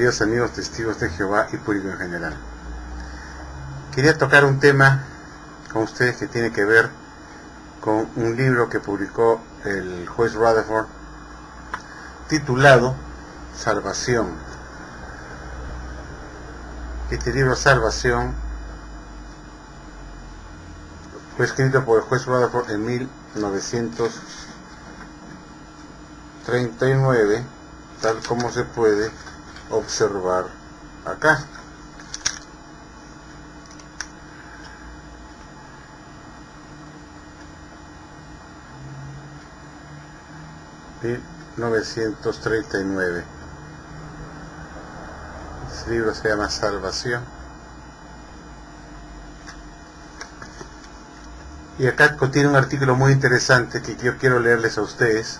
queridos amigos testigos de Jehová y público en general. Quería tocar un tema con ustedes que tiene que ver con un libro que publicó el juez Rutherford titulado Salvación. Este libro Salvación fue escrito por el juez Rutherford en 1939, tal como se puede observar acá. En 1939. Este libro se llama Salvación. Y acá contiene un artículo muy interesante que yo quiero leerles a ustedes,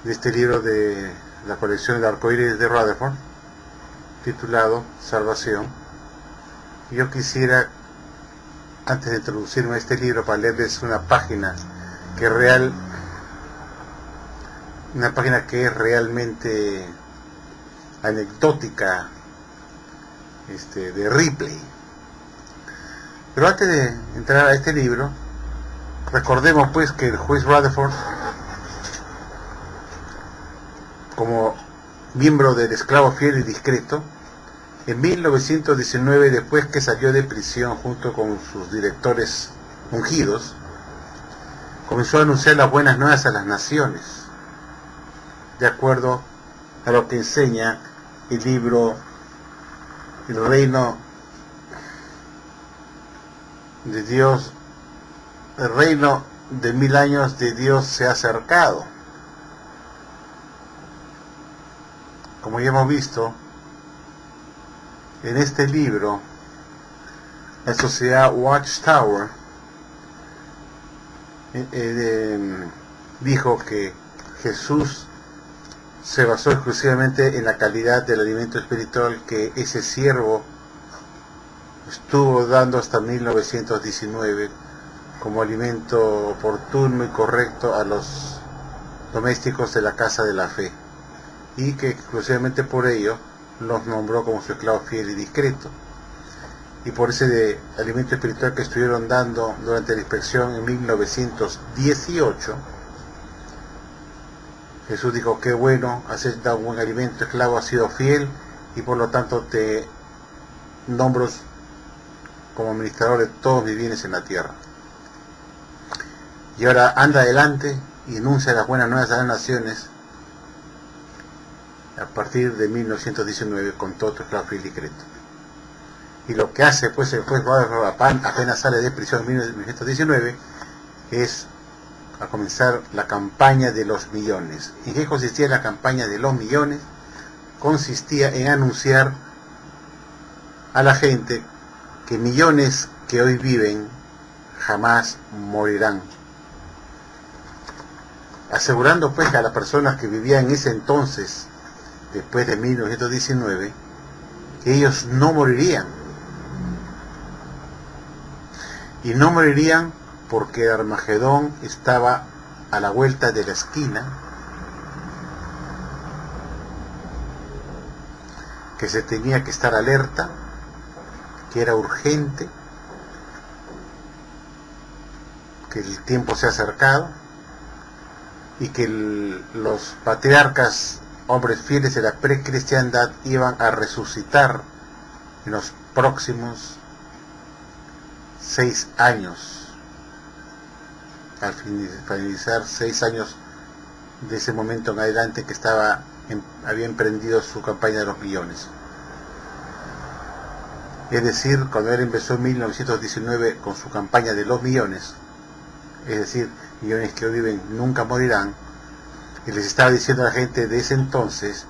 de este libro de la colección de arcoíris de Rutherford, titulado Salvación. Yo quisiera, antes de introducirme a este libro, para leerles una página que es realmente anecdótica, de Ripley. Pero antes de entrar a este libro, recordemos pues que el juez Rutherford, como miembro del esclavo fiel y discreto, en 1919, después que salió de prisión junto con sus directores ungidos, comenzó a anunciar las buenas nuevas a las naciones, de acuerdo a lo que enseña el libro El reino de Dios, el reino de 1000 años de Dios se ha acercado. Como ya hemos visto, en este libro, la sociedad Watchtower dijo que Jesús se basó exclusivamente en la calidad del alimento espiritual que ese siervo estuvo dando hasta 1919 como alimento oportuno y correcto a los domésticos de la casa de la fe, y que exclusivamente por ello los nombró como su esclavo fiel y discreto. Y por ese alimento espiritual que estuvieron dando durante la inspección en 1918, Jesús dijo: qué bueno, has dado un buen alimento, esclavo, has sido fiel, y por lo tanto te nombro como administrador de todos mis bienes en la tierra. Y ahora anda adelante y enuncia las buenas nuevas a las naciones a partir de 1919 con todo tu esclavo fiel y discreto. Y lo que hace pues el juez apenas sale de prisión en 1919 es a comenzar la campaña de los millones. ¿En qué consistía la campaña de los millones? Consistía en anunciar a la gente que millones que hoy viven jamás morirán, asegurando pues a las personas que vivían en ese entonces, después de 1919, que ellos no morirían. Y no morirían porque el Armagedón estaba a la vuelta de la esquina, que se tenía que estar alerta, que era urgente, que el tiempo se ha acercado, y que los patriarcas, hombres fieles de la precristiandad, iban a resucitar en los próximos 6 años, al finalizar 6 años de ese momento en adelante que había emprendido su campaña de los millones. Es decir, cuando él empezó en 1919 con su campaña de los millones, es decir, millones que hoy viven nunca morirán, y les estaba diciendo a la gente de ese entonces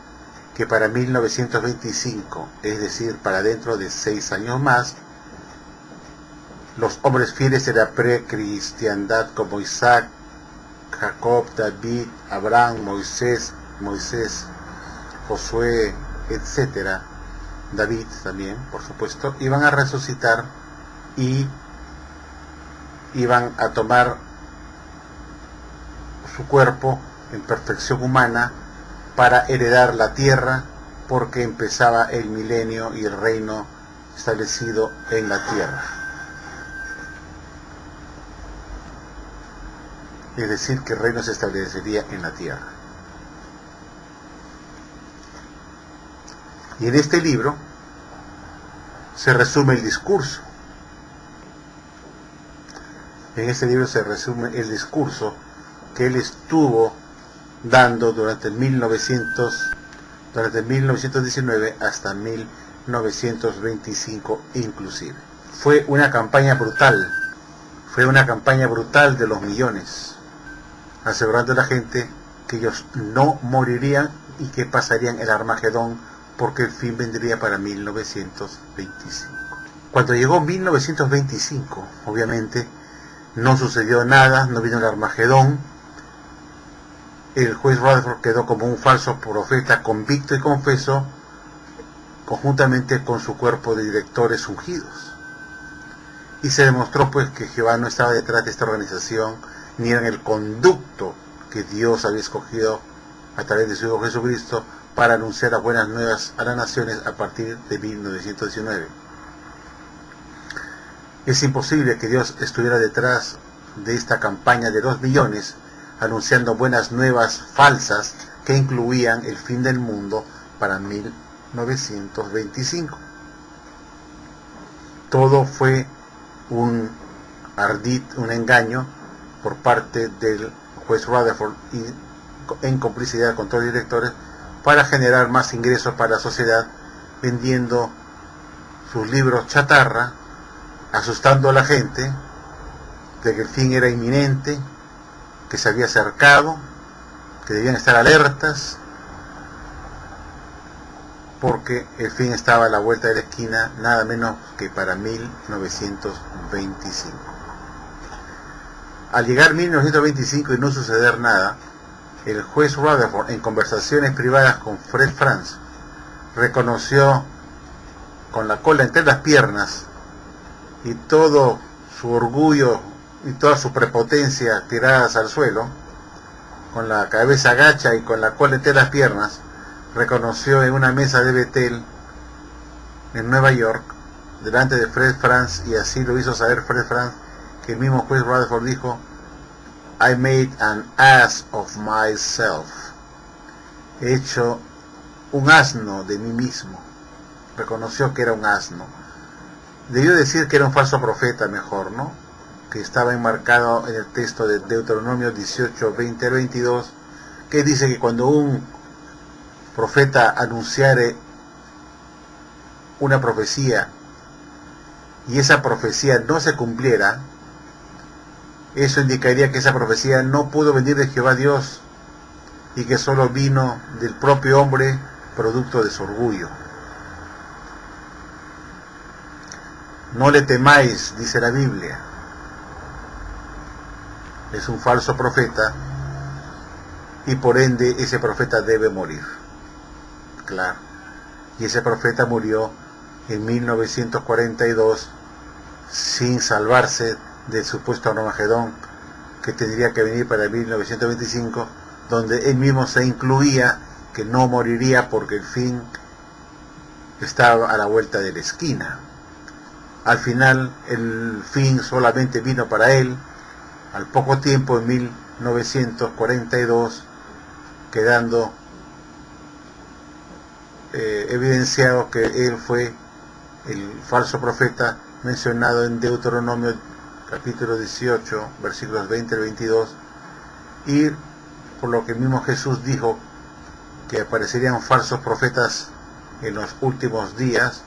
que para 1925, es decir, para dentro de 6 años más, los hombres fieles de la precristiandad como Isaac, Jacob, David, Abraham, Moisés, Josué, etc., David también, por supuesto, iban a resucitar y iban a tomar su cuerpo en perfección humana para heredar la tierra porque empezaba el milenio y el reino establecido en la tierra. Es decir, que el reino se establecería en la tierra. Y en este libro se resume el discurso. En este libro se resume el discurso que él estuvo dando durante 1919 hasta 1925 inclusive. Fue una campaña brutal de los millones, asegurando a la gente que ellos no morirían y que pasarían el Armagedón, porque el fin vendría para 1925. Cuando llegó 1925, obviamente, no sucedió nada, no vino el Armagedón. El juez Rutherford quedó como un falso profeta convicto y confeso, conjuntamente con su cuerpo de directores ungidos. Y se demostró pues que Jehová no estaba detrás de esta organización, ni en el conducto que Dios había escogido a través de su Hijo Jesucristo para anunciar las buenas nuevas a las naciones a partir de 1919. Es imposible que Dios estuviera detrás de esta campaña de 2 millones, anunciando buenas nuevas falsas que incluían el fin del mundo para 1925. Todo fue un ardid, un engaño por parte del juez Rutherford y en complicidad con todos los directores para generar más ingresos para la sociedad, vendiendo sus libros chatarra, asustando a la gente de que el fin era inminente, que se había acercado, que debían estar alertas, porque el fin estaba a la vuelta de la esquina, nada menos que para 1925. Al llegar 1925 y no suceder nada, el juez Rutherford, en conversaciones privadas con Fred Franz, reconoció con la cola entre las piernas y todo su orgullo y toda su prepotencia tiradas al suelo, con la cabeza agacha y con la cola entre las piernas, reconoció en una mesa de Betel en Nueva York, delante de Fred Franz, y así lo hizo saber Fred Franz, que el mismo juez Rutherford dijo: I made an ass of myself. He hecho un asno de mí mismo. Reconoció que era un asno. Debió decir que era un falso profeta mejor, ¿no? Que estaba enmarcado en el texto de Deuteronomio 18, 20 al 22, que dice que cuando un profeta anunciare una profecía y esa profecía no se cumpliera, eso indicaría que esa profecía no pudo venir de Jehová Dios y que solo vino del propio hombre, producto de su orgullo. No le temáis, dice la Biblia. Es un falso profeta y por ende ese profeta debe morir. Claro. Y ese profeta murió en 1942 sin salvarse del supuesto Armagedón que tendría que venir para 1925, donde él mismo se incluía que no moriría porque el fin estaba a la vuelta de la esquina. Al final el fin solamente vino para él al poco tiempo, en 1942, quedando evidenciado que él fue el falso profeta mencionado en Deuteronomio capítulo 18, versículos 20 al 22, y por lo que mismo Jesús dijo que aparecerían falsos profetas en los últimos días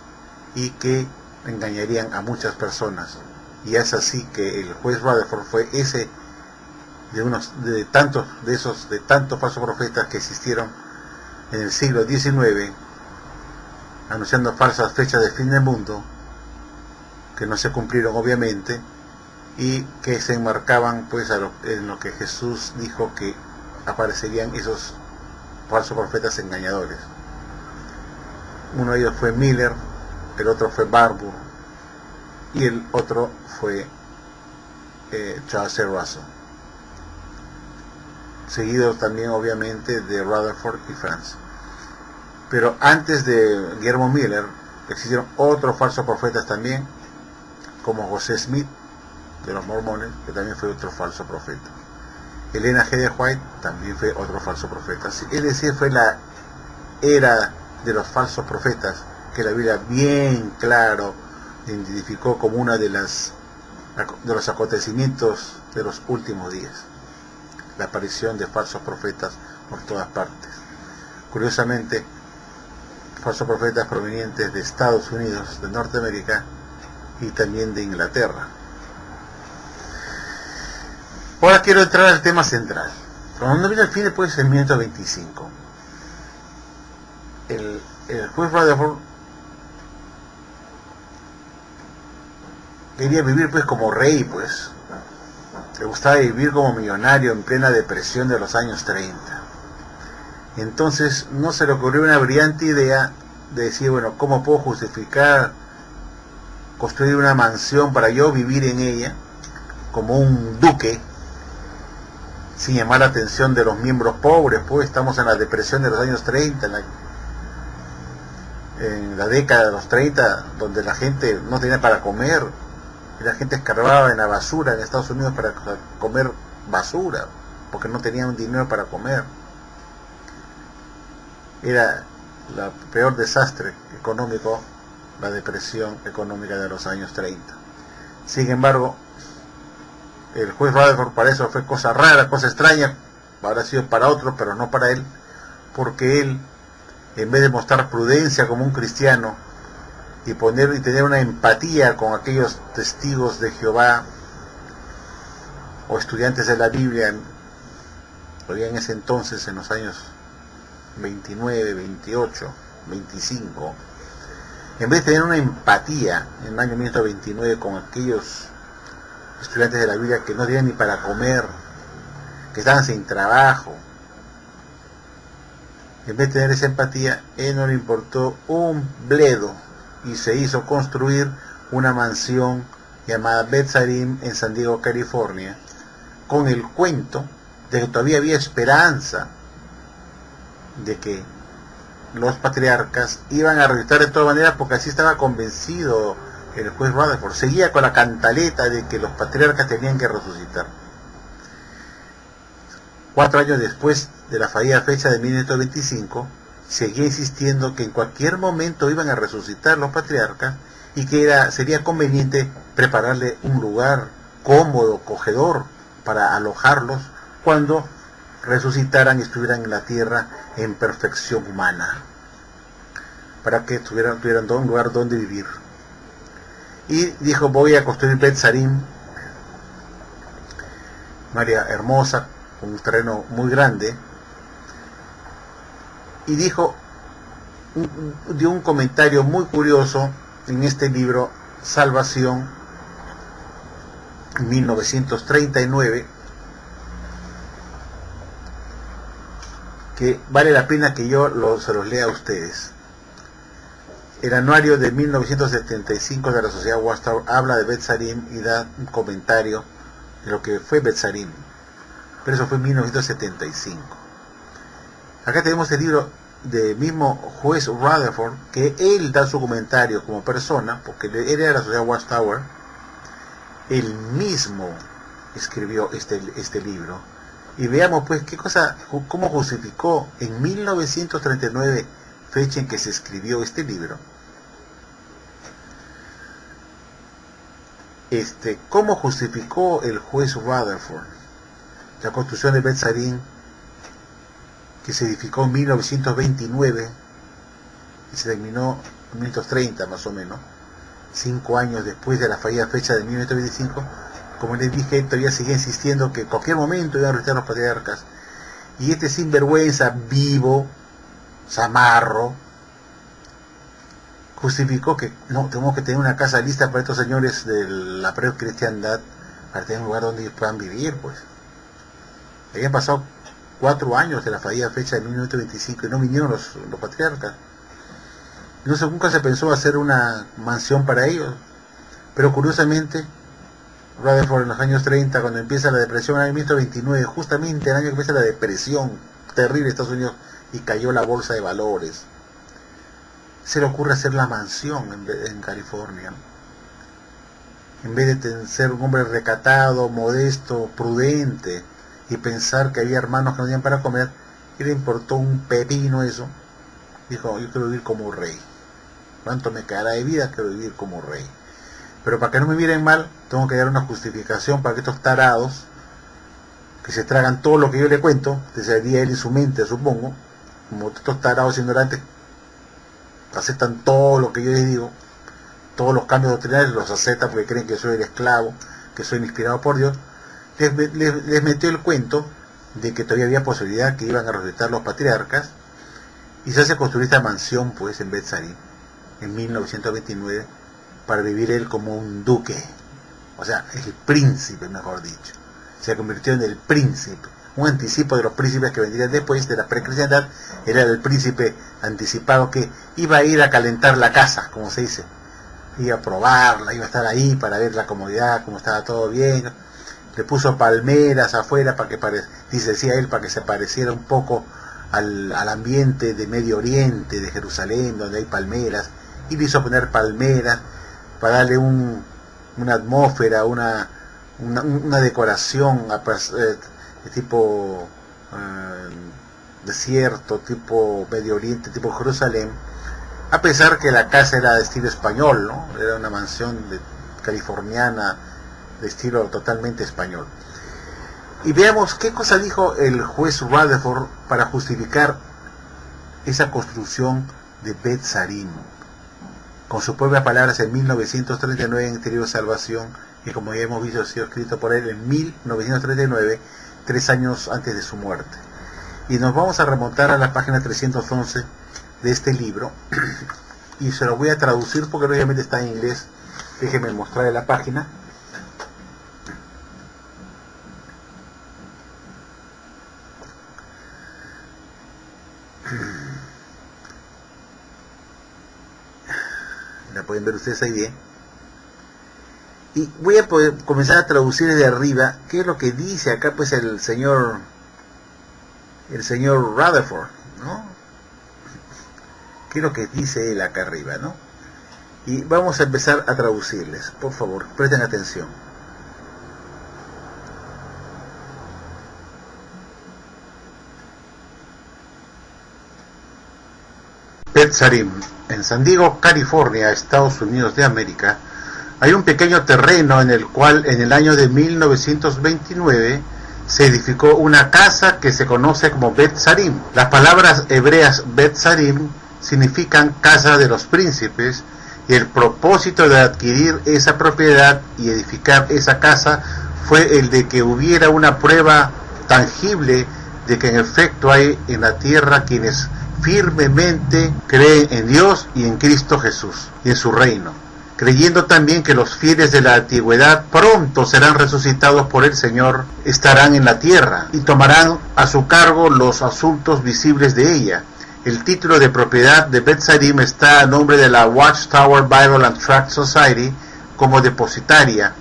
y que engañarían a muchas personas. Y es así que el juez Rutherford fue ese de tantos falsos profetas que existieron en el siglo XIX, anunciando falsas fechas de fin del mundo que no se cumplieron obviamente y que se enmarcaban pues en lo que Jesús dijo que aparecerían esos falsos profetas engañadores. Uno de ellos fue Miller, el otro fue Barbour y el otro fue Charles C. Russell, seguidos también obviamente de Rutherford y Franz. Pero antes de Guillermo Miller existieron otros falsos profetas también, como José Smith de los mormones, que también fue otro falso profeta. Elena G. de White también fue otro falso profeta. Es decir, fue la era de los falsos profetas que la Biblia bien claro identificó como una de los acontecimientos de los últimos días. La aparición de falsos profetas por todas partes. Curiosamente, falsos profetas provenientes de Estados Unidos, de Norteamérica y también de Inglaterra. Ahora quiero entrar al tema central. Cuando viene el fin después del 1925, el juez Rutherford quería vivir pues como rey, pues. Le gustaba vivir como millonario en plena depresión de los años 30. Entonces no se le ocurrió una brillante idea de decir, bueno, ¿cómo puedo justificar construir una mansión para yo vivir en ella como un duque sin llamar la atención de los miembros pobres? Pues estamos en la depresión de los años 30, en la década de los 30, donde la gente no tenía para comer y la gente escarbaba en la basura en Estados Unidos para comer basura porque no tenían dinero para comer. Era el peor desastre económico, la depresión económica de los años 30. Sin embargo, el juez Rutherford para eso fue cosa rara, cosa extraña, habrá sido para otros, pero no para él, porque él, en vez de mostrar prudencia como un cristiano y tener una empatía con aquellos testigos de Jehová o estudiantes de la Biblia, todavía en ese entonces, en los años 29, 28, 25, en vez de tener una empatía en el año 1929 con aquellos estudiantes de la Biblia que no tenían ni para comer, que estaban sin trabajo, en vez de tener esa empatía, él no le importó un bledo y se hizo construir una mansión llamada Beth-Sarim en San Diego, California, con el cuento de que todavía había esperanza de que los patriarcas iban a resucitar de todas maneras, porque así estaba convencido el juez Rutherford. Seguía con la cantaleta de que los patriarcas tenían que resucitar. 4 años después de la fallida fecha de 1925, seguía insistiendo que en cualquier momento iban a resucitar los patriarcas y que sería conveniente prepararle un lugar cómodo, acogedor, para alojarlos cuando resucitaran y estuvieran en la tierra en perfección humana, para que tuvieran un lugar donde vivir. Y dijo, voy a construir Beth-Sarim, un área hermosa, un terreno muy grande, y dio un comentario muy curioso en este libro, Salvación, 1939, que vale la pena que yo se los lea a ustedes. El anuario de 1975 de la Sociedad Watchtower habla de Beth-Sarim y da un comentario de lo que fue Beth-Sarim, pero eso fue en 1975. Acá tenemos el libro del mismo juez Rutherford, que él da su comentario como persona, porque él era de la Sociedad Watchtower. Él mismo escribió este libro. Y veamos pues cómo justificó en 1939, fecha en que se escribió este libro, cómo justificó el juez Rutherford la construcción de Beth-Sarim, que se edificó en 1929 y se terminó en 1930 más o menos, 5 años después de la fallida fecha de 1925. Como les dije, él todavía seguía insistiendo que en cualquier momento iban a resucitar los patriarcas. Y este sinvergüenza vivo, zamarro, justificó que no, tenemos que tener una casa lista para estos señores de la pre-cristiandad, para tener un lugar donde ellos puedan vivir, pues. Habían pasado 4 años de la fallida fecha de 1925 y no vinieron los patriarcas. Nunca se pensó hacer una mansión para ellos. Pero curiosamente, Rutherford en los años 30, cuando empieza la depresión, en el año 1929, justamente el año que empieza la depresión terrible de Estados Unidos y cayó la bolsa de valores, se le ocurre hacer la mansión en California. En vez de ser un hombre recatado, modesto, prudente, y pensar que había hermanos que no tenían para comer, y le importó un pepino eso. Dijo, yo quiero vivir como rey. ¿Cuánto me quedará de vida? Quiero vivir como rey. Pero para que no me miren mal, tengo que dar una justificación para que estos tarados, que se tragan todo lo que yo le cuento, desearía él en su mente, supongo, como estos tarados ignorantes, aceptan todo lo que yo les digo, todos los cambios doctrinales los aceptan porque creen que soy el esclavo, que soy inspirado por Dios. Les metió el cuento de que todavía había posibilidad que iban a resucitar los patriarcas, y se hace construir esta mansión pues en Bet-Sarim en 1929 para vivir él como un duque, o sea, el príncipe, mejor dicho. Se convirtió en el príncipe, un anticipo de los príncipes que vendrían después de la precristiandad. Era el príncipe anticipado que iba a ir a calentar la casa, como se dice, iba a probarla, iba a estar ahí para ver la comodidad, cómo estaba todo bien. Le puso palmeras afuera para que decía él, para que se pareciera un poco al ambiente de Medio Oriente, de Jerusalén, donde hay palmeras, y le hizo poner palmeras para darle una atmósfera, una decoración tipo desierto, tipo Medio Oriente, tipo Jerusalén, a pesar que la casa era de estilo español, ¿no? Era una mansión californiana de estilo totalmente español. Y veamos qué cosa dijo el juez Rutherford para justificar esa construcción de Bet-Sarim, con sus propias palabras en 1939 en Interior Salvación, que como ya hemos visto ha sido escrito por él en 1939, 3 años antes de su muerte. Y nos vamos a remontar a la página 311 de este libro, y se lo voy a traducir porque obviamente está en inglés. Déjenme mostrarle la página. La pueden ver ustedes ahí bien. Y voy a comenzar a traducir desde arriba qué es lo que dice acá pues el señor Rutherford, ¿no? ¿Qué es lo que dice él acá arriba, no? Y vamos a empezar a traducirles. Por favor, presten atención. Bet-Sarim, en San Diego, California, Estados Unidos de América, hay un pequeño terreno en el cual en el año de 1929 se edificó una casa que se conoce como Bet-Sarim. Las palabras hebreas Bet-Sarim significan casa de los príncipes, y el propósito de adquirir esa propiedad y edificar esa casa fue el de que hubiera una prueba tangible de que en efecto hay en la tierra quienes firmemente creen en Dios y en Cristo Jesús y en su reino, creyendo también que los fieles de la antigüedad pronto serán resucitados por el Señor, estarán en la tierra y tomarán a su cargo los asuntos visibles de ella. El título de propiedad de Bet-Sarim está a nombre de la Watchtower Bible and Tract Society como depositaria,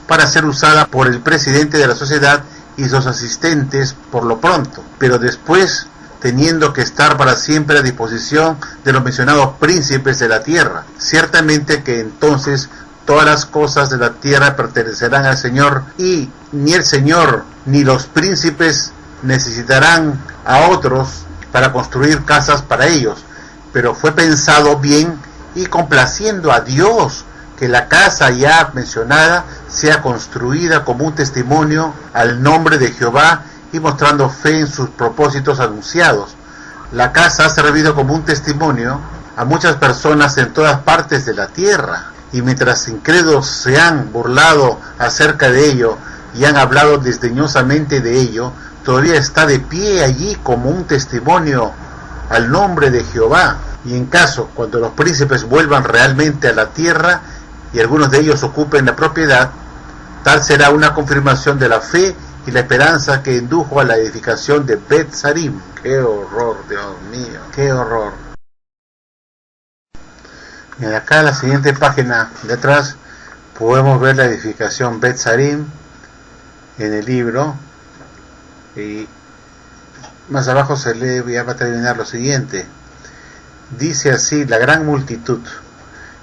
para ser usada por el presidente de la sociedad y sus asistentes por lo pronto, pero después teniendo que estar para siempre a disposición de los mencionados príncipes de la tierra. Ciertamente que entonces todas las cosas de la tierra pertenecerán al Señor, y ni el Señor ni los príncipes necesitarán a otros para construir casas para ellos, pero fue pensado bien y complaciendo a Dios que la casa ya mencionada sea construida como un testimonio al nombre de Jehová y mostrando fe en sus propósitos anunciados. La casa ha servido como un testimonio a muchas personas en todas partes de la tierra, y mientras incrédulos se han burlado acerca de ello y han hablado desdeñosamente de ello, todavía está de pie allí como un testimonio al nombre de Jehová. Y en caso, cuando los príncipes vuelvan realmente a la tierra y algunos de ellos ocupen la propiedad, tal será una confirmación de la fe y la esperanza que indujo a la edificación de Bet-Sarim. ¡Qué horror, Dios mío! ¡Qué horror! Y acá en la siguiente página de atrás podemos ver la edificación Bet-Sarim en el libro, y más abajo se lee, ya va a terminar lo siguiente. dice así la gran multitud: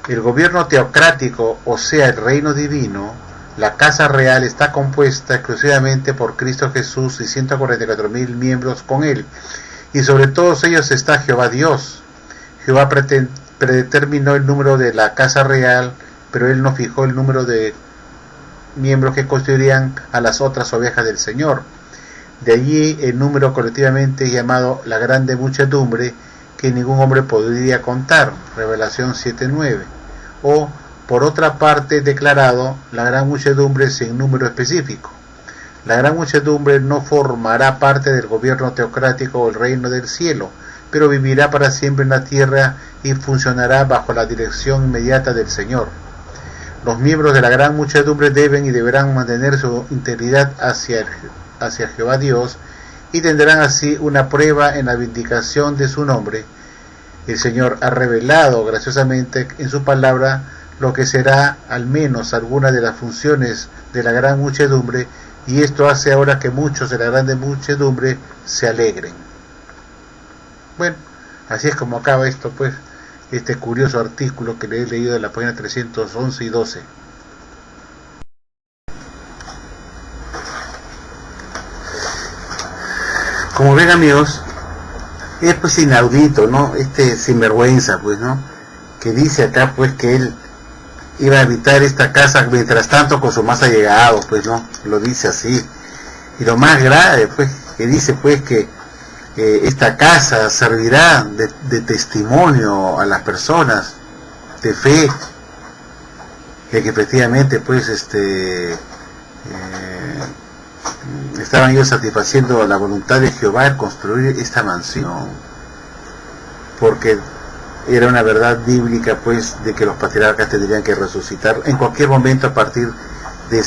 el gobierno teocrático, o sea, el reino divino, la casa real, está compuesta exclusivamente por Cristo Jesús y 144.000 miembros con él, y sobre todos ellos está Jehová Dios. Jehová predeterminó el número de la casa real, pero él no fijó el número de miembros que constituirían a las otras ovejas del Señor. De allí el número colectivamente llamado la grande muchedumbre, que ningún hombre podría contar, Revelación 7:9, o por otra parte declarado la gran muchedumbre sin número específico. La gran muchedumbre no formará parte del gobierno teocrático o el reino del cielo, pero vivirá para siempre en la tierra y funcionará bajo la dirección inmediata del Señor. Los miembros de la gran muchedumbre deben y deberán mantener su integridad hacia Jehová Dios, y tendrán así una prueba en la vindicación de su nombre. El Señor ha revelado graciosamente en su palabra lo que será al menos alguna de las funciones de la gran muchedumbre, y esto hace ahora que muchos de la grande muchedumbre se alegren. Bueno, así es como acaba esto, pues, este curioso artículo que le he leído de la página 311 y 12. Como ven, amigos, es pues inaudito, ¿no? Este sinvergüenza, pues, ¿no? Que dice acá, pues, que él iba a habitar esta casa mientras tanto con su más allegado, pues, ¿no? Lo dice así. Y lo más grave, pues, que dice, pues, que esta casa servirá de testimonio a las personas de fe, que efectivamente, pues, estaban ellos satisfaciendo la voluntad de Jehová al construir esta mansión, porque era una verdad bíblica, pues, de que los patriarcas tendrían que resucitar en cualquier momento a partir de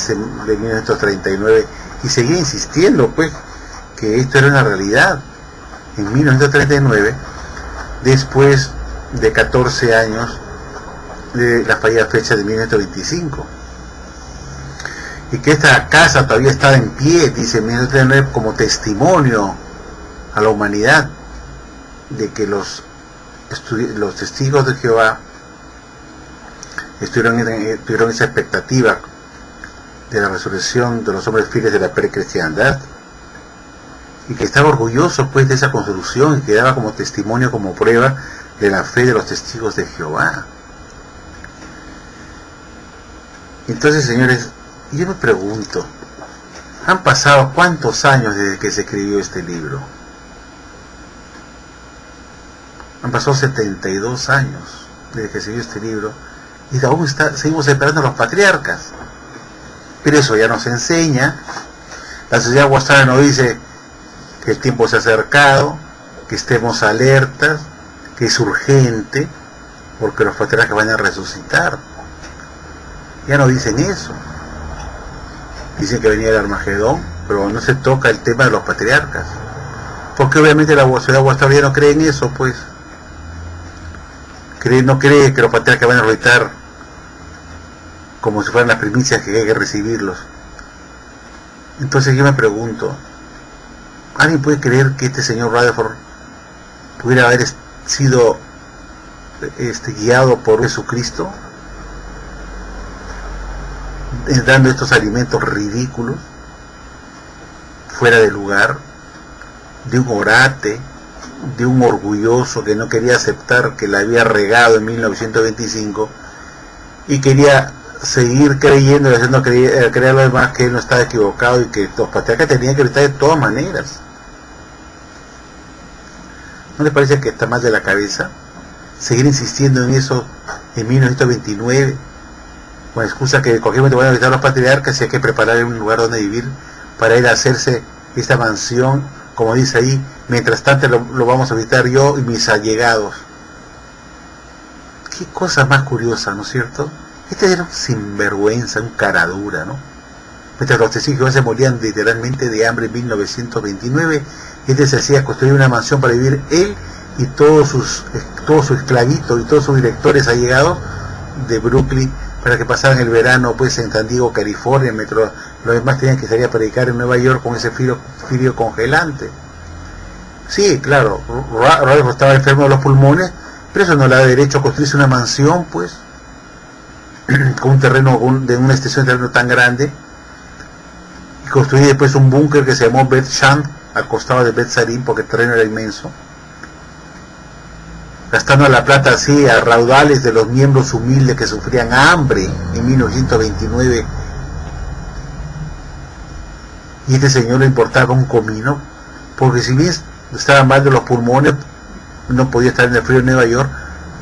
1939, y seguía insistiendo, pues, que esto era una realidad en 1939, después de 14 años de la fallida fecha de 1925, y que esta casa todavía estaba en pie, dice 1939, como testimonio a la humanidad de que los testigos de Jehová tuvieron esa expectativa de la resurrección de los hombres fieles de la precristiandad, y que estaba orgulloso, pues, de esa construcción, y que daba como testimonio, como prueba de la fe de los testigos de Jehová. Entonces, señores, yo me pregunto, ¿han pasado cuántos años desde que se escribió este libro? Han pasado 72 años desde que se escribió este libro, y aún seguimos esperando a los patriarcas. Pero eso ya nos enseña, la sociedad guastara nos dice que el tiempo se ha acercado, que estemos alertas, que es urgente, porque los patriarcas van a resucitar. Ya no dicen eso. Dicen que venía el Armagedón, pero no se toca el tema de los patriarcas, porque obviamente la sociedad guastara ya no cree en eso, pues. No cree que los patriarcas van a resucitar como si fueran las primicias que hay que recibirlos. Entonces yo me pregunto, ¿alguien puede creer que este señor Rutherford pudiera haber sido guiado por Jesucristo, dando estos alimentos ridículos, fuera de lugar, de un orate, de un orgulloso que no quería aceptar que la había regado en 1925 y quería seguir creyendo y haciendo creer a los demás que él no estaba equivocado y que los patriarcas tenían que estar de todas maneras? ¿No les parece que está mal de la cabeza seguir insistiendo en eso en 1929, con la excusa que en cualquier momento van a visitar los patriarcas y hay que preparar un lugar donde vivir para ir a hacerse esta mansión, como dice ahí, mientras tanto lo vamos a visitar yo y mis allegados? Qué cosa más curiosa, ¿no es cierto? Este era un sinvergüenza, un caradura, ¿no? Mientras los testigos se morían literalmente de hambre en 1929, este se hacía construir una mansión para vivir él y todos sus esclavitos y todos sus directores allegados de Brooklyn, para que pasaran el verano, pues, en San Diego, California, los demás tenían que salir a predicar en Nueva York con ese frío congelante. Sí, claro, Rutherford estaba enfermo de los pulmones Pero eso no le da derecho a construirse una mansión, pues, con un terreno, de una extensión de terreno tan grande, y construir después un búnker que se llamó Bet Shan, al costado de Bet Sarim, porque el terreno era inmenso, gastando la plata así a raudales de los miembros humildes que sufrían hambre en 1929. Y este señor le importaba un comino, porque si bien estaba mal de los pulmones, no podía estar en el frío de Nueva York,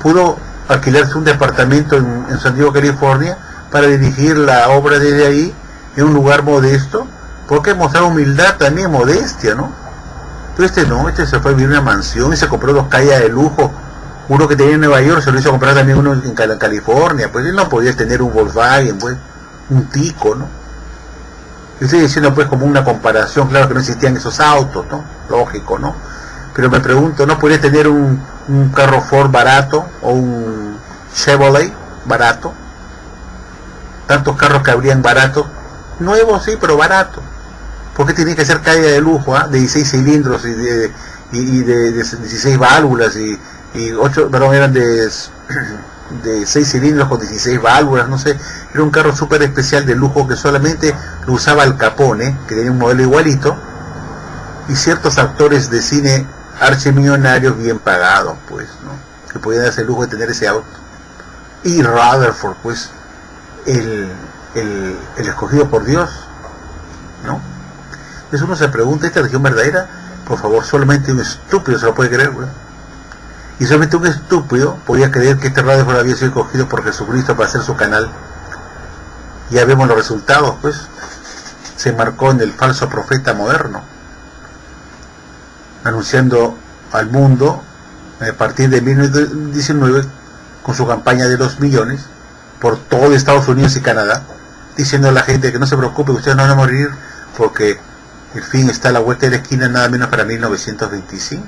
pudo alquilarse un departamento en San Diego, California, para dirigir la obra desde ahí, en un lugar modesto, porque mostraba humildad también, modestia, ¿no? Pero este se fue a vivir en una mansión y se compró 2 calles de lujo. Uno que tenía en Nueva York se lo hizo comprar también uno en California, pues él no podía tener un Volkswagen, pues, un Tico, ¿no? Estoy diciendo pues como una comparación, claro que no existían esos autos, ¿no? Lógico, ¿no? Pero me pregunto, ¿no podría tener un carro Ford barato o un Chevrolet barato? Tantos carros que habrían baratos, nuevos sí, pero baratos. ¿Por qué tiene que ser calle de lujo, de 16 cilindros y de 16 válvulas y 8, perdón, eran de 6 cilindros con 16 válvulas, no sé? Era un carro súper especial de lujo que solamente lo usaba Al Capone, que tenía un modelo igualito, y ciertos actores de cine archimillonarios bien pagados, pues, ¿no? Que podían darse el lujo de tener ese auto. Y Rutherford, pues, el escogido por Dios, ¿no? Entonces uno se pregunta, ¿esta religión verdadera? Por favor, solamente un estúpido se lo puede creer, güey. Y solamente un estúpido podía creer que este Rutherford había sido escogido por Jesucristo para hacer su canal. Ya vemos los resultados, pues. Se marcó en el falso profeta moderno, anunciando al mundo a partir de 1919 con su campaña de 2 millones por todo Estados Unidos y Canadá, diciendo a la gente que no se preocupe, ustedes no van a morir porque el fin está a la vuelta de la esquina, nada menos para 1925.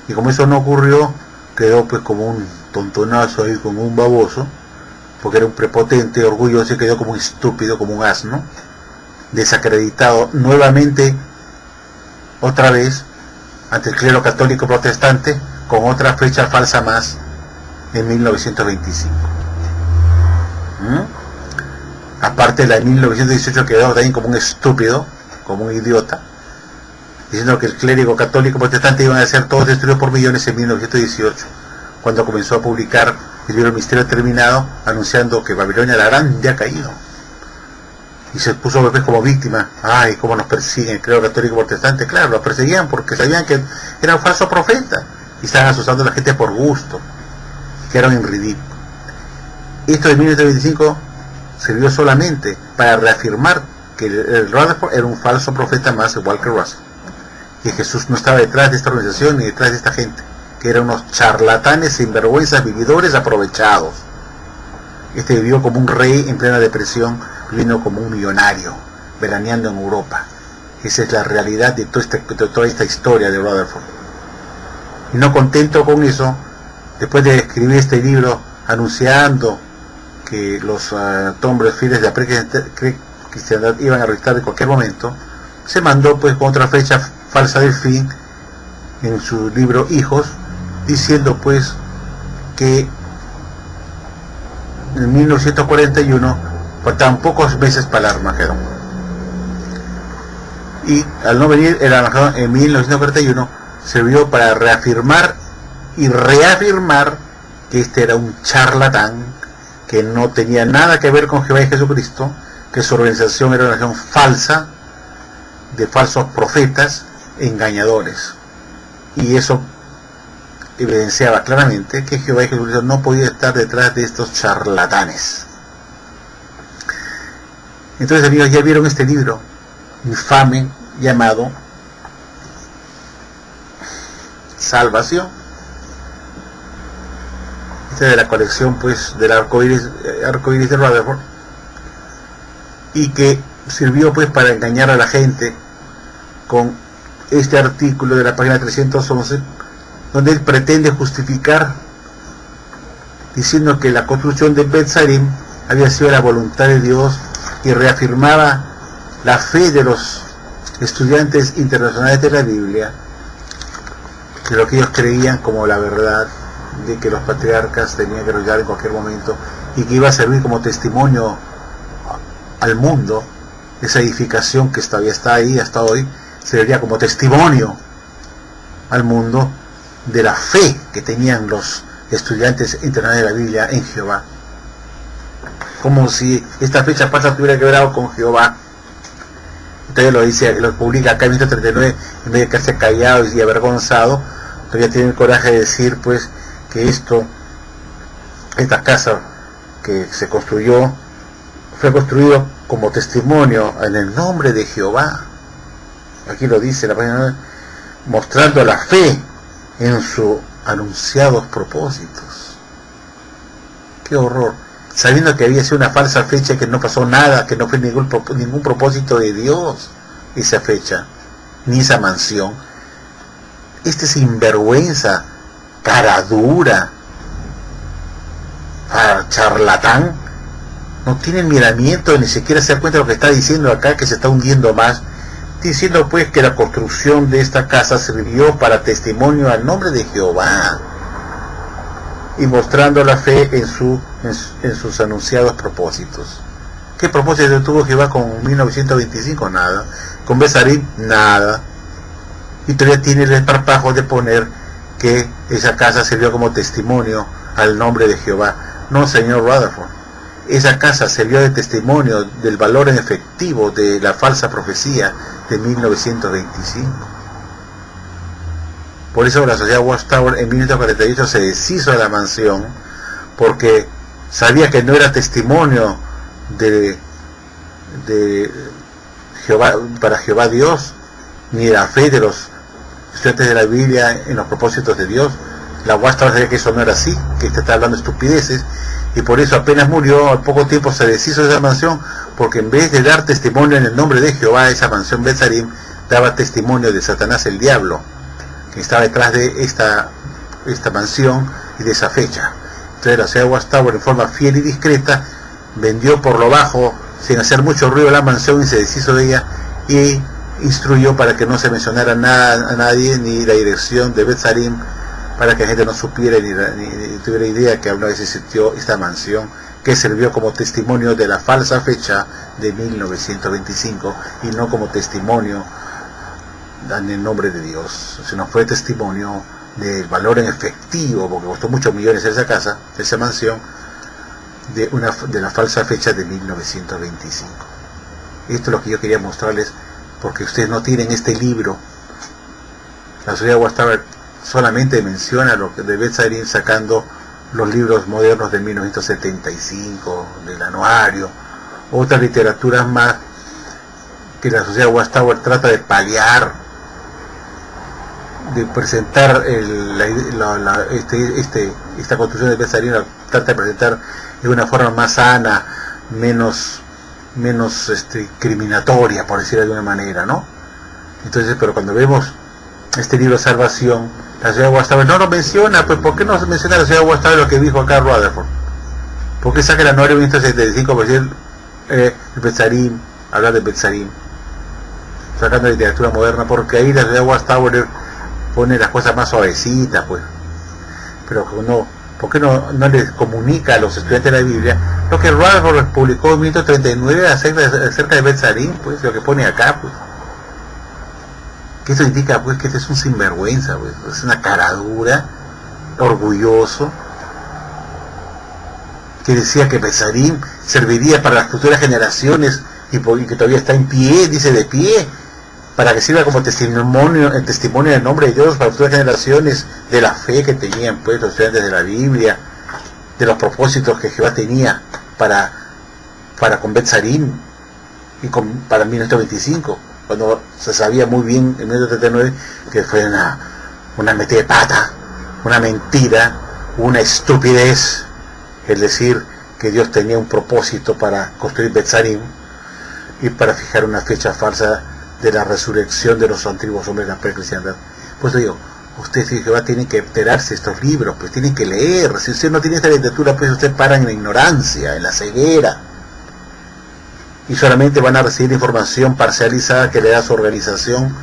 Y como eso no ocurrió, quedó pues como un tontonazo ahí, como un baboso, porque era un prepotente, orgulloso, y quedó como un estúpido, como un asno, desacreditado nuevamente, otra vez, ante el clero católico protestante, con otra fecha falsa más, en 1925. Aparte la de 1918 quedó también como un estúpido, como un idiota, diciendo que el clérigo católico protestante iban a ser todos destruidos por millones en 1918, cuando comenzó a publicar el libro Misterio Terminado, anunciando que Babilonia la Grande ha caído. Y se puso después como víctima. Ay, cómo nos persiguen el clero católico protestante. Claro, los perseguían porque sabían que era un falso profeta y estaban asustando a la gente por gusto, que eran en ridículo. Esto de 1925 sirvió solamente para reafirmar que el Rutherford era un falso profeta más, igual que Russell, que Jesús no estaba detrás de esta organización ni detrás de esta gente, que eran unos charlatanes, sinvergüenzas, vividores aprovechados. Este vivió como un rey en plena depresión, viviendo como un millonario, veraneando en Europa. Esa es la realidad de toda esta historia de Rutherford. Y no contento con eso, después de escribir este libro anunciando que los hombres fieles de la pre-cristiandad iban a arrestar en cualquier momento, se mandó pues con otra fecha falsa del fin en su libro Hijos, diciendo pues que en 1941 faltaban pocos meses para el Armagedón, y al no venir el Armagedón en 1941 sirvió para reafirmar y reafirmar que este era un charlatán, que no tenía nada que ver con Jehová y Jesucristo, que su organización era una organización falsa, de falsos profetas engañadores. Y eso evidenciaba claramente que Jehová y Jesucristo no podía estar detrás de estos charlatanes. Entonces, amigos, ya vieron este libro infame llamado Salvación. Este es de la colección pues del arcoíris de Rutherford, y que sirvió pues para engañar a la gente con este artículo de la página 311, donde él pretende justificar diciendo que la construcción de Bet Sarim había sido la voluntad de Dios, y reafirmaba la fe de los estudiantes internacionales de la Biblia, de lo que ellos creían como la verdad, de que los patriarcas tenían que regresar en cualquier momento y que iba a servir como testimonio al mundo. Esa edificación que todavía está ahí hasta hoy serviría como testimonio al mundo de la fe que tenían los estudiantes internados de la Biblia en Jehová. Como si esta fecha falsa tuviera que ver algo con Jehová. Entonces lo dice, lo publica acá en 1939, en vez de quedarse callado y avergonzado, todavía tiene el coraje de decir pues que esta casa que se construyó, fue construido como testimonio en el nombre de Jehová. Aquí lo dice la página 9, mostrando la fe en sus anunciados propósitos. ¡Qué horror! Sabiendo que había sido una falsa fecha, que no pasó nada, que no fue ningún propósito de Dios esa fecha, ni esa mansión. Este sinvergüenza, cara dura, charlatán, no tiene miramiento, ni siquiera se da cuenta de lo que está diciendo acá, que se está hundiendo más, diciendo pues que la construcción de esta casa sirvió para testimonio al nombre de Jehová y mostrando la fe en sus anunciados propósitos. ¿Qué propósito tuvo Jehová con 1925? Nada. Con Besarim, nada. Y todavía tiene el esparpajo de poner que esa casa sirvió como testimonio al nombre de Jehová. No, señor Rutherford. Esa casa sirvió de testimonio del valor en efectivo de la falsa profecía de 1925. Por eso la sociedad Watchtower en 1948 se deshizo de la mansión, porque sabía que no era testimonio de Jehová, para Jehová Dios, ni la fe de los estudiantes de la Biblia en los propósitos de Dios. La Watchtower sabía que eso no era así, que está hablando estupideces, y por eso apenas murió, al poco tiempo se deshizo de esa mansión, porque en vez de dar testimonio en el nombre de Jehová, esa mansión Besarim daba testimonio de Satanás el diablo, que estaba detrás de esta mansión y de esa fecha. Entonces la ciudad de Watchtower, en forma fiel y discreta, vendió por lo bajo, sin hacer mucho ruido, la mansión y se deshizo de ella, y instruyó para que no se mencionara nada a nadie, ni la dirección de Besarim, para que la gente no supiera ni tuviera idea que alguna vez existió esta mansión, que sirvió como testimonio de la falsa fecha de 1925 y no como testimonio en el nombre de Dios, sino fue testimonio del valor en efectivo, porque costó muchos millones esa casa, esa mansión, de la falsa fecha de 1925. Esto es lo que yo quería mostrarles, porque ustedes no tienen este libro. La sociedad Watchtower solamente menciona lo que de Besarim, sacando los libros modernos de 1975, del anuario, otras literaturas más que la sociedad Watchtower trata de paliar, de presentar esta construcción de Besarim, la trata de presentar de una forma más sana, menos discriminatoria, por decirlo de alguna manera, ¿no? Entonces, pero cuando vemos este libro de salvación, la ciudad de Watchtower no lo menciona. Pues ¿por qué no se menciona la ciudad de Watchtower lo que dijo acá Rutherford? ¿Por qué saca el anuario 1975 por decir el Besarim, hablar de Besarim, sacando literatura moderna? Porque ahí la ciudad de Watchtower pone las cosas más suavecitas, pues. Pero no, ¿por qué no les comunica a los estudiantes de la Biblia lo que Rutherford publicó en 1939 acerca de Besarim, pues, lo que pone acá, pues? Que eso indica pues que este es un sinvergüenza, pues, es una caradura, orgulloso, que decía que Besarim serviría para las futuras generaciones y que todavía está en pie, dice de pie, para que sirva como testimonio del nombre de Dios para las futuras generaciones, de la fe que tenían pues los estudiantes de la Biblia, de los propósitos que Jehová tenía para con Besarim y para 1925. Cuando se sabía muy bien en 1939 que fue una metida de pata, una mentira, una estupidez, el decir que Dios tenía un propósito para construir Besarim y para fijar una fecha falsa de la resurrección de los antiguos hombres de la precristiandad. Pues digo, ustedes y Jehová tienen que enterarse de estos libros, pues tienen que leer. Si usted no tiene esta literatura, pues usted para en la ignorancia, en la ceguera, y solamente van a recibir información parcializada que le da su organización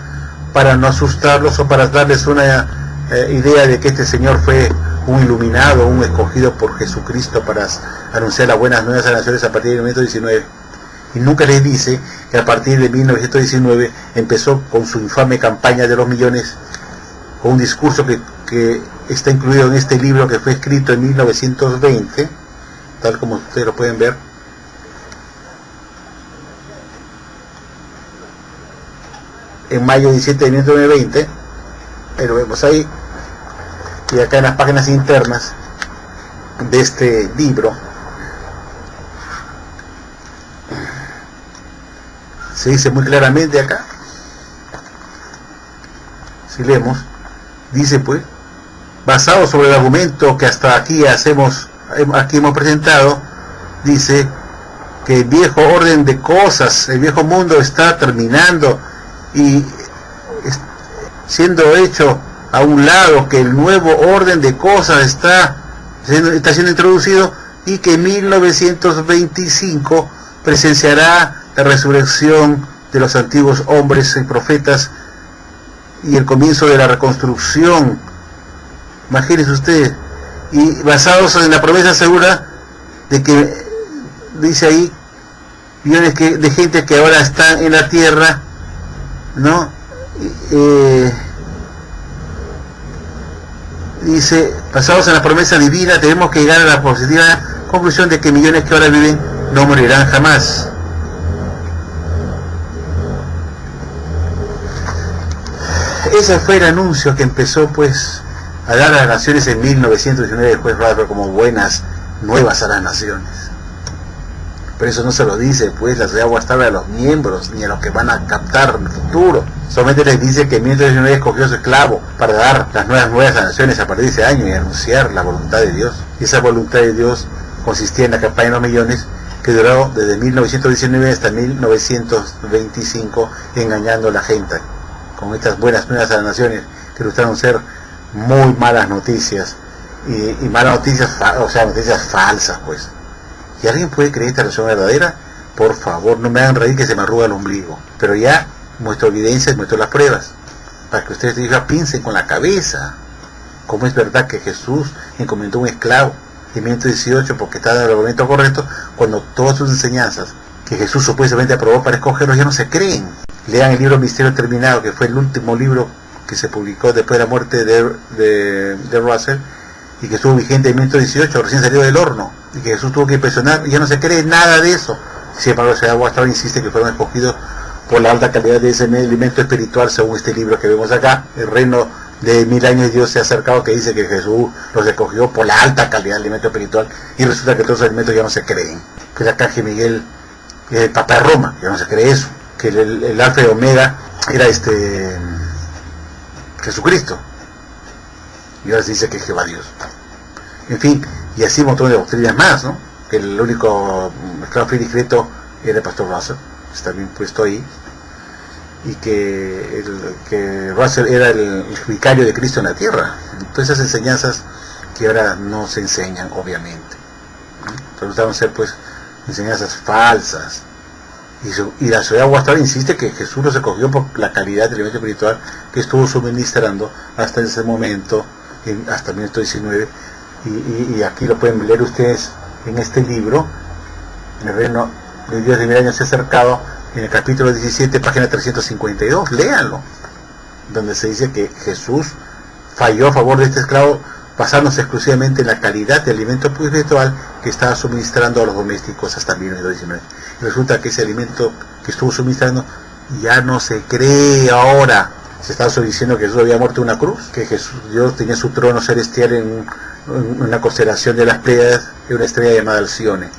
para no asustarlos o para darles una idea de que este señor fue un iluminado, un escogido por Jesucristo para anunciar las buenas nuevas a las naciones a partir de 1919. Y nunca les dice que a partir de 1919 empezó con su infame campaña de los millones, con un discurso que está incluido en este libro que fue escrito en 1920, tal como ustedes lo pueden ver. En mayo 17 de 1920, lo vemos ahí, y acá en las páginas internas de este libro se dice muy claramente acá, si leemos, dice pues, basado sobre el argumento que hasta aquí hemos presentado, dice que el viejo orden de cosas, el viejo mundo está terminando y siendo hecho a un lado, que el nuevo orden de cosas está siendo introducido, y que en 1925 presenciará la resurrección de los antiguos hombres y profetas y el comienzo de la reconstrucción. Imagínense ustedes, y basados en la promesa segura de que dice ahí millones de gente que ahora están en la tierra, ¿no? Dice, basados en la promesa divina, tenemos que llegar a la positiva conclusión de que millones que ahora viven no morirán jamás. Ese fue el anuncio que empezó pues a dar a las naciones en 1919, después Rutherford, como buenas nuevas a las naciones. Pero eso no se lo dice pues la sociedad Watchtower a los miembros, ni a los que van a captar en el futuro. Solamente les dice que en 1919 escogió su esclavo para dar las nuevas a las naciones a partir de ese año y anunciar la voluntad de Dios. Y esa voluntad de Dios consistía en la campaña de los millones, que duró desde 1919 hasta 1925, engañando a la gente con estas buenas nuevas a las naciones, que resultaron ser muy malas noticias, y malas noticias, o sea, noticias falsas pues. ¿Y alguien puede creer esta religión verdadera? Por favor, no me hagan reír que se me arruga el ombligo. Pero ya muestro evidencias, muestro las pruebas, para que ustedes piensen con la cabeza. ¿Cómo es verdad que Jesús encomendó un esclavo en 1918 porque estaba en el momento correcto, cuando todas sus enseñanzas que Jesús supuestamente aprobó para escogerlos ya no se creen? Lean el libro Misterio Terminado, que fue el último libro que se publicó después de la muerte de Russell, y que estuvo vigente en 1918, recién salió del horno, y que Jesús tuvo que impresionar, y ya no se cree nada de eso. Sin embargo, la sociedad Watchtower insiste que fueron escogidos por la alta calidad de ese alimento espiritual, según este libro que vemos acá. El reino de 1000 años de Dios se ha acercado, que dice que Jesús los escogió por la alta calidad del alimento espiritual, y resulta que todos los alimentos ya no se creen. Que el arcángel Miguel, el Papa de Roma, ya no se cree eso. Que el alfa y omega era Jesucristo, y ahora se dice que es Jehová Dios. En fin, y así un montón de doctrinas más, ¿no? Que el único esclavo discreto era el pastor Russell, está bien puesto ahí, y que Russell era el vicario de Cristo en la tierra. Todas esas enseñanzas que ahora no se enseñan, obviamente, ¿no? Resultaron ser pues enseñanzas falsas. Y la sociedad Watchtower insiste que Jesús los escogió por la calidad del alimento espiritual que estuvo suministrando hasta ese momento, hasta 1919, y aquí lo pueden leer ustedes en este libro, en el reino de Dios de 1000 años se ha acercado, en el capítulo 17, página 352, léanlo, donde se dice que Jesús falló a favor de este esclavo, basándose exclusivamente en la calidad del alimento espiritual que estaba suministrando a los domésticos hasta 1919. Y resulta que ese alimento que estuvo suministrando ya no se cree ahora. Se está diciendo que Jesús había muerto en una cruz, que Dios tenía su trono celestial en una constelación de las Pléyades, en una estrella llamada Alcione.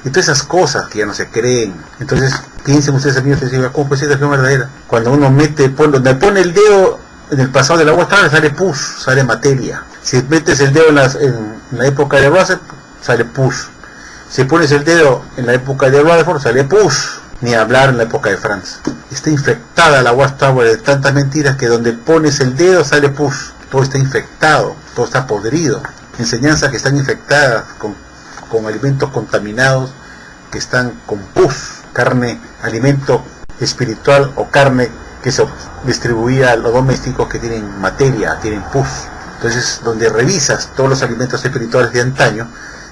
Y todas esas cosas que ya no se creen. Entonces, piensen ustedes, amigos, ¿cómo puede ser religión verdadera? Cuando uno donde pone el dedo en el pasado del agua sale pus, sale materia. Si metes el dedo en la época de Russell, sale pus. Si pones el dedo en la época de Rutherford, sale pus. Ni hablar en la época de Franz. Está infectada la Watchtower de tantas mentiras que donde pones el dedo sale pus. Todo está infectado, todo está podrido. Enseñanzas que están infectadas con alimentos contaminados, que están con pus. Carne, alimento espiritual o carne que se distribuía a los domésticos que tienen materia, tienen pus. Entonces, donde revisas todos los alimentos espirituales de antaño,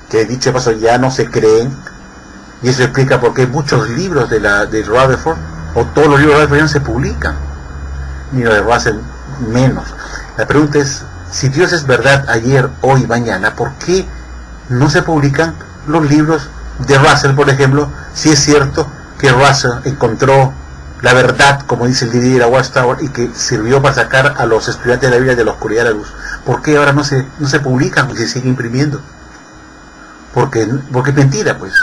que dicho paso ya no se creen, y eso explica por qué muchos libros de Rutherford, o todos los libros de Rutherford ya no se publican, ni los de Russell menos. La pregunta es, si Dios es verdad ayer, hoy, mañana, ¿por qué no se publican los libros de Russell, por ejemplo, si es cierto que Russell encontró la verdad, como dice el DVD de la Watchtower, y que sirvió para sacar a los estudiantes de la Biblia de la oscuridad a la luz? ¿Por qué ahora no se publican y se sigue imprimiendo? Porque es mentira, pues.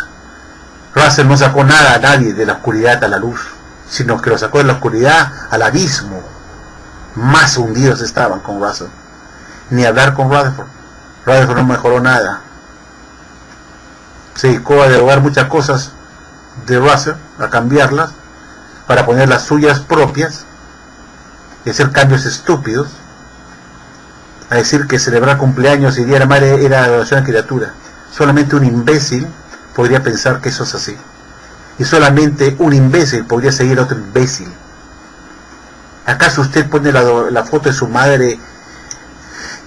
Russell no sacó nada a nadie de la oscuridad a la luz, sino que lo sacó de la oscuridad al abismo. Más hundidos estaban con Russell. Ni hablar con Rutherford. Rutherford no mejoró nada. Se dedicó a derogar muchas cosas de Russell, a cambiarlas, para poner las suyas propias, y hacer cambios estúpidos, a decir que celebrar cumpleaños y Día de la Madre era adoración a criatura. Solamente un imbécil podría pensar que eso es así. Y solamente un imbécil podría seguir a otro imbécil. ¿Acaso usted pone la foto de su madre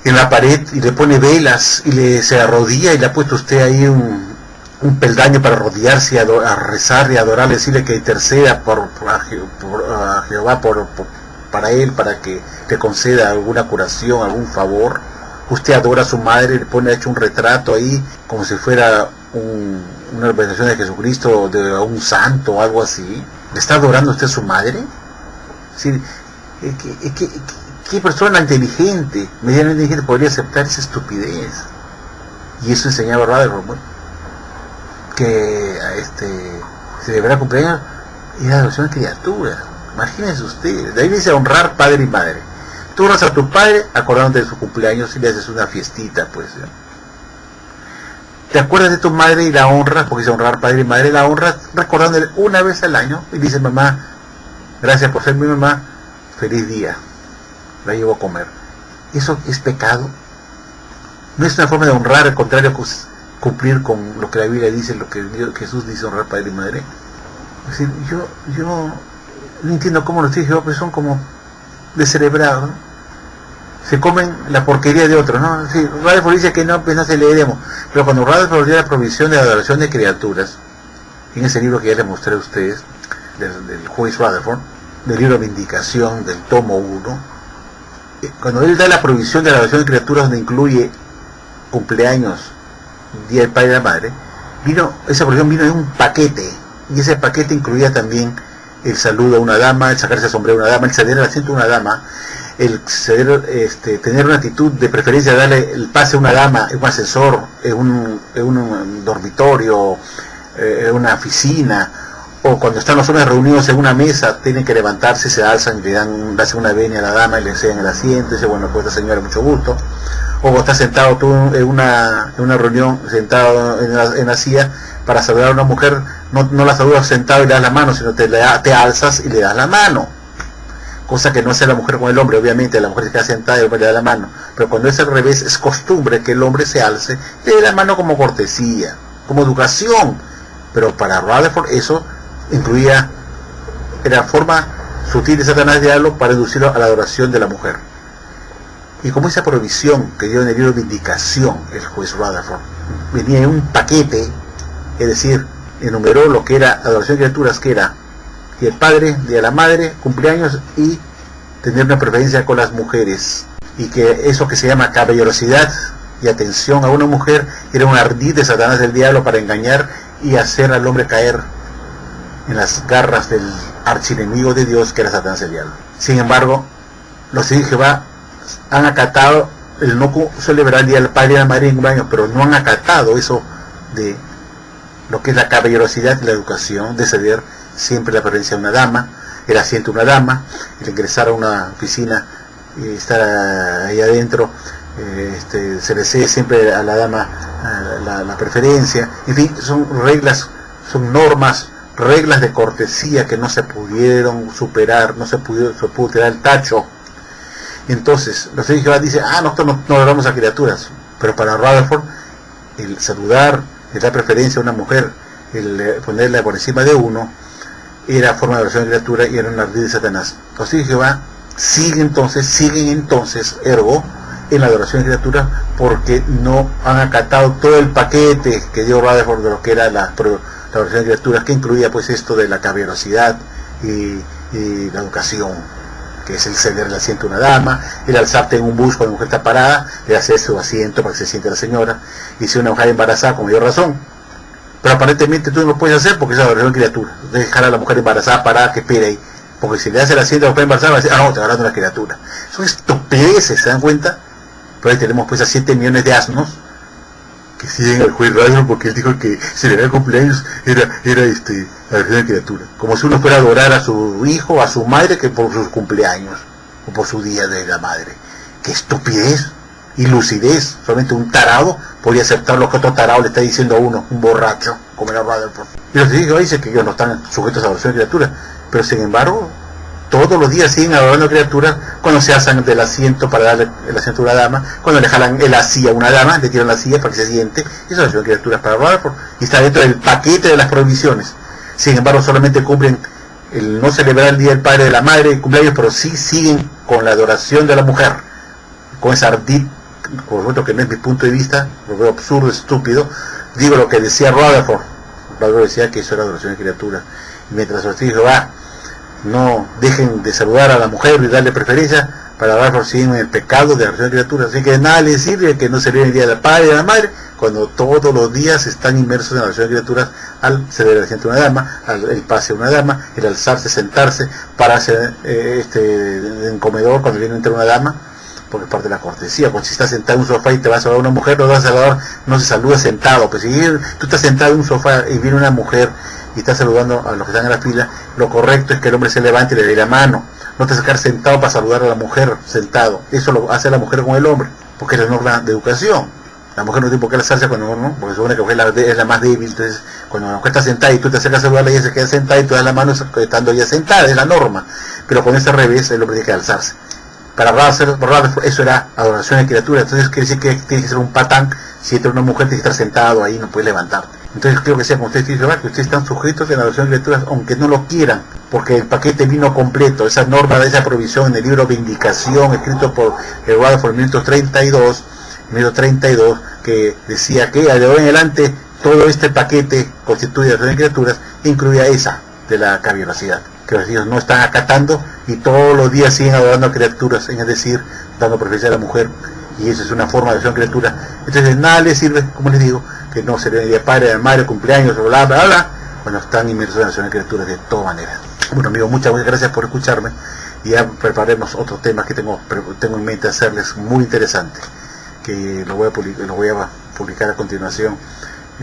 en la pared y le pone velas y se arrodilla y le ha puesto usted ahí un peldaño para arrodillarse a rezar y adorar, decirle que interceda a Jehová para él, para que le conceda alguna curación, algún favor? Usted adora a su madre, le pone hecho un retrato ahí como si fuera una representación de Jesucristo, de un santo o algo así. ¿Le está adorando usted a su madre? ¿Sí? ¿Qué persona inteligente, medianamente inteligente, podría aceptar esa estupidez? Y eso enseñaba Rutherford, que celebrar cumpleaños era adoración a criatura. Imagínense ustedes, de ahí dice honrar padre y madre. Tú honras a tu padre acordándote de su cumpleaños y le haces una fiestita, pues. Te acuerdas de tu madre y la honras, porque dice honrar padre y madre, la honras recordándole una vez al año y dice: mamá, gracias por ser mi mamá, feliz día, la llevo a comer. ¿Eso es pecado? No es una forma de honrar, al contrario, cumplir con lo que la Biblia dice, lo que Jesús dice, honrar padre y madre. Es decir, yo no entiendo cómo los hijos pues son como descerebrados, ¿no? Se comen la porquería de otros, ¿no? Sí, Rutherford dice que no, pues no se leeremos, pero cuando Rutherford dio la provisión de la adoración de criaturas, en ese libro que ya les mostré a ustedes, del juez Rutherford, del libro Vindicación, del tomo 1, cuando él da la provisión de la adoración de criaturas, donde incluye cumpleaños, Día del Padre y de la Madre, esa provisión vino en un paquete, y ese paquete incluía también el saludo a una dama, el sacarse el sombrero a una dama, el ceder el asiento a una dama, el ceder, tener una actitud de preferencia, darle el pase a una dama en un ascensor, en un dormitorio, en una oficina, o cuando están los hombres reunidos en una mesa, tienen que levantarse, se alzan y le hacen una venia a la dama y le enseñan el asiento, y dice: bueno, pues esta señora, mucho gusto. O cuando estás sentado tú en una reunión, sentado en la silla, para saludar a una mujer, no la saludas sentado y le das la mano, sino te alzas y le das la mano. Cosa que no hace la mujer con el hombre, obviamente, la mujer se queda sentada y el hombre le da la mano. Pero cuando es al revés, es costumbre que el hombre se alce, le dé la mano como cortesía, como educación. Pero para Rutherford eso era forma sutil de Satanás diablo para inducirlo a la adoración de la mujer. Y como esa provisión que dio en el libro Vindicación el juez Rutherford venía en un paquete, es decir, enumeró lo que era adoración de criaturas, que era Día del Padre, Día de la Madre, cumpleaños y tener una preferencia con las mujeres, y que eso que se llama caballerosidad y atención a una mujer era un ardid de Satanás del diablo para engañar y hacer al hombre caer en las garras del archienemigo de Dios, que era Satanás el diablo. Sin embargo, los hijos de Jehová han acatado el no celebrar el Día del Padre y de la Madre en un año, pero no han acatado eso de lo que es la caballerosidad y la educación, de ceder siempre la preferencia a una dama, el asiento a una dama, el ingresar a una oficina y estar ahí adentro, se le cede siempre a la dama la preferencia. En fin, son reglas, son normas, reglas de cortesía que no se pudieron superar, no se pudo tirar el tacho. Entonces, los hijos de Jehová dicen: nosotros no adoramos a criaturas, pero para Rutherford, el saludar, el dar preferencia a una mujer, el ponerla por encima de uno, era forma de adoración de criatura y era un ardid de Satanás. Los hijos de Jehová siguen entonces, ergo, en la adoración de criatura, porque no han acatado todo el paquete que dio Rutherford de lo que era la adoración de criaturas, que incluía pues esto de la caballerosidad y la educación, que es el ceder el asiento de una dama, el alzarte en un bus cuando la mujer está parada, el hacer su asiento para que se siente la señora, y si una mujer embarazada, con mayor razón. Pero aparentemente tú no lo puedes hacer porque es adoración de criatura. Dejar a la mujer embarazada parada que espere ahí, porque si le hace el asiento a la mujer embarazada va a decir, no, te agarrando una criatura. Son estupideces, ¿se dan cuenta? Pero ahí tenemos pues a 7 millones de asnos que siguen al juez Rutherford porque él dijo que celebrar el cumpleaños era adoración de criatura, como si uno fuera a adorar a su hijo o a su madre que por sus cumpleaños o por su día de la madre. ¡Qué estupidez y lucidez! Solamente un tarado podría aceptar lo que otro tarado le está diciendo a uno, un borracho como era Rutherford. Y los hijos dicen que ellos no están sujetos a adoración de criatura, pero sin embargo todos los días siguen adorando criaturas cuando se alzan del asiento para darle el asiento a una dama, cuando le jalan la silla a una dama, le tiran la silla para que se siente, y eso son criaturas para Rutherford, y está dentro del paquete de las prohibiciones. Sin embargo, solamente cumplen el no celebrar el Día del Padre, de la Madre, el cumpleaños, pero sí siguen con la adoración de la mujer, con esa ardid, por supuesto que no es mi punto de vista, lo veo absurdo, estúpido, digo lo que decía Rutherford. Rutherford decía que eso era adoración de criaturas, y mientras los hijos no dejen de saludar a la mujer y darle preferencia, para Rutherford siguen en el pecado de adoración de criaturas. Así que de nada les sirve que no celebren el Día del Padre y de la Madre, cuando todos los días están inmersos en la adoración de criaturas, al celebrar el asiento de una dama, el pase de una dama, el alzarse, sentarse, pararse en comedor cuando viene a entrar una dama, porque es parte de la cortesía. Cuando si estás sentado en un sofá y te vas a saludar a una mujer, no vas a saludar, no se saluda sentado. Pues si tú estás sentado en un sofá y viene una mujer y está saludando a los que están en la fila, lo correcto es que el hombre se levante y le dé la mano, no te sacar sentado para saludar a la mujer sentado. Eso lo hace la mujer con el hombre, porque es la norma de educación. La mujer no tiene por qué alzarse cuando no, porque supone que la mujer es la más débil. Entonces cuando la mujer está sentada y tú te acercas a saludarla, ella se queda sentada y tú das la mano estando ella sentada, es la norma. Pero con ese revés, el hombre tiene que alzarse. Para Rutherford eso era adoración de criatura. Entonces quiere decir que tiene que ser un patán. Si entra una mujer, tiene que estar sentado ahí, no puede levantarte. Entonces creo que sea como ustedes dicen, que ustedes están sujetos a la adoración de criaturas, aunque no lo quieran, porque el paquete vino completo. Esa norma de esa provisión en el libro Vindicación, escrito por Rutherford en 1932, que decía que de hoy en adelante todo este paquete constituye adoración de criaturas, incluía esa de la caballerosidad, que los hijos no están acatando y todos los días siguen adorando a criaturas, es decir, dando preferencia a la mujer, y eso es una forma de adoración de criaturas. Entonces nada les sirve, como les digo, que no se le dé padre, de madre, cumpleaños, bla, bla, bla, cuando están inmersos en la adoración de criaturas de todas maneras. Bueno amigos, muchas gracias por escucharme, y ya preparemos otros temas que tengo en mente hacerles muy interesantes, que lo voy a publicar a continuación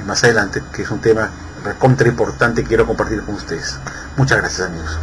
más adelante, que es un tema recontra importante que quiero compartir con ustedes. Muchas gracias amigos.